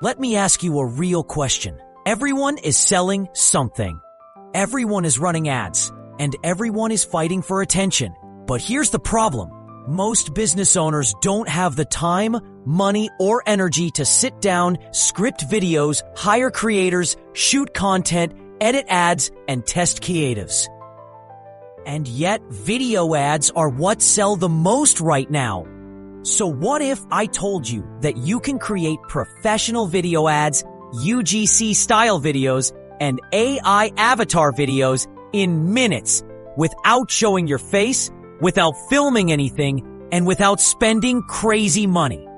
Let me ask you a real question. Everyone is selling something. Everyone is running ads, and everyone is fighting for attention. But here's the problem. Most business owners don't have the time, money, or energy to sit down, script videos, hire creators, shoot content, edit ads, and test creatives. And yet, video ads are what sell the most right now. So what if I told you that you can create professional video ads, UGC-style videos, and AI avatar videos in minutes without showing your face, without filming anything, and without spending crazy money?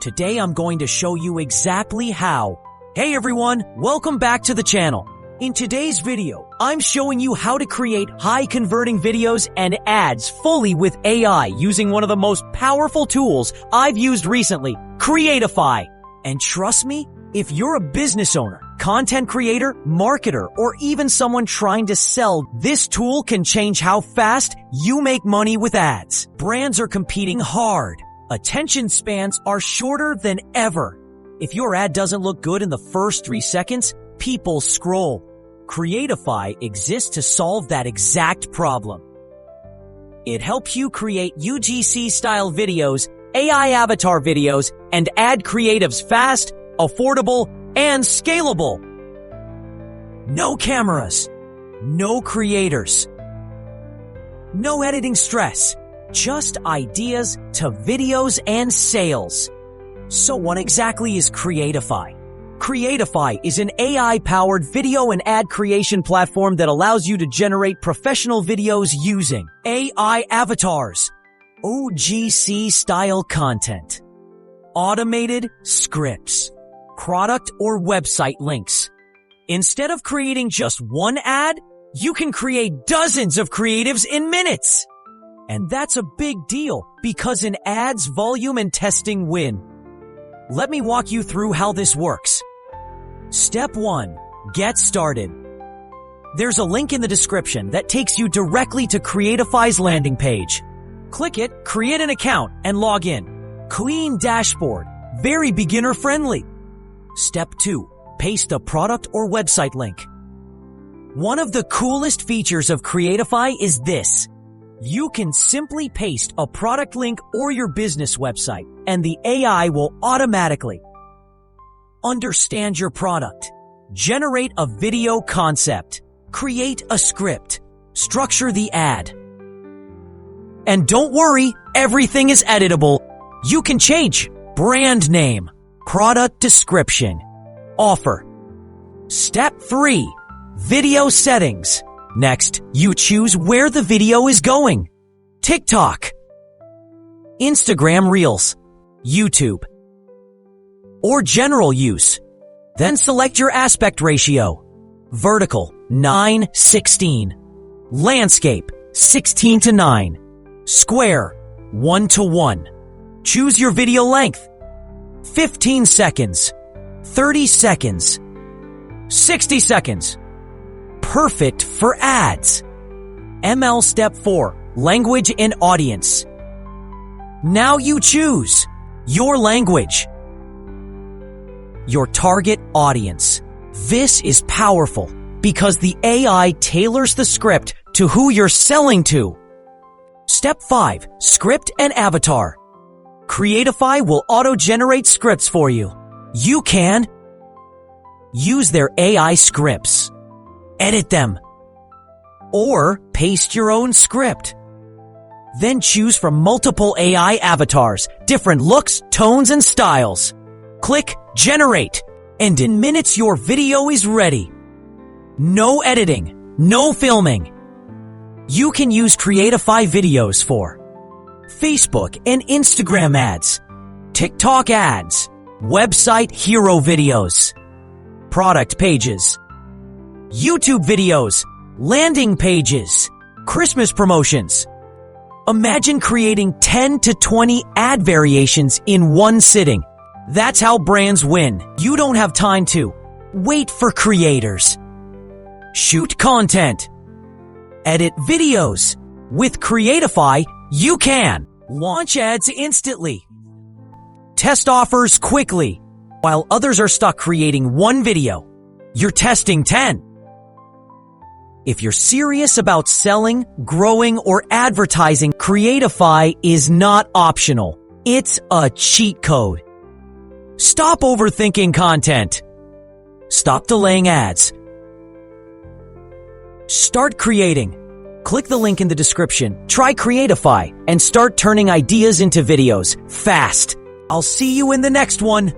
Today I'm going to show you exactly how. Hey everyone, welcome back to the channel. In today's video, I'm showing you how to create high-converting videos and ads fully with AI using one of the most powerful tools I've used recently, Creatify. And trust me, if you're a business owner, content creator, marketer, or even someone trying to sell, this tool can change how fast you make money with ads. Brands are competing hard. Attention spans are shorter than ever. If your ad doesn't look good in the first 3 seconds, people scroll. Creatify exists to solve that exact problem. It helps you create UGC-style videos, AI avatar videos, and ad creatives fast, affordable, and scalable. No cameras, no creators, no editing stress, just ideas to videos and sales. So what exactly is Creatify? Creatify is an AI-powered video and ad creation platform that allows you to generate professional videos using AI avatars, UGC-style content, automated scripts, product or website links. Instead of creating just one ad, you can create dozens of creatives in minutes. And that's a big deal because in ads, volume and testing win. Let me walk you through how this works. Step 1. Get started. There's a link in the description that takes you directly to Creatify's landing page. Click it, create an account, and log in. Clean dashboard. Very beginner friendly. Step 2. Paste the product or website link. One of the coolest features of Creatify is this. You can simply paste a product link or your business website, and the AI will automatically understand your product, generate a video concept, create a script, structure the ad. And don't worry, everything is editable. You can change brand name, product description, offer. Step 3. Video settings. Next, you choose where the video is going. TikTok, Instagram Reels, YouTube, or general use. Then select your aspect ratio. Vertical, 9:16. Landscape, 16:9. Square, 1:1. Choose your video length. 15 seconds, 30 seconds, 60 seconds. Perfect for ads. ML Step 4. Language and audience. Now you choose your language, your target audience. This is powerful because the AI tailors the script to who you're selling to. Step 5. Script and avatar. Creatify will auto-generate scripts for you. You can use their AI scripts, edit them, or paste your own script. Then choose from multiple AI avatars, different looks, tones, and styles. Click Generate, and in minutes your video is ready. No editing, no filming. You can use Creatify videos for Facebook and Instagram ads, TikTok ads, website hero videos, product pages, YouTube videos, landing pages, Christmas promotions. Imagine creating 10 to 20 ad variations in one sitting. That's how brands win. You don't have time to wait for creators, shoot content, edit videos. With Creatify, you can launch ads instantly, test offers quickly, while others are stuck creating one video. You're testing 10. If you're serious about selling, growing, or advertising, Creatify is not optional. It's a cheat code. Stop overthinking content. Stop delaying ads. Start creating. Click the link in the description, try Creatify, and start turning ideas into videos fast. I'll see you in the next one.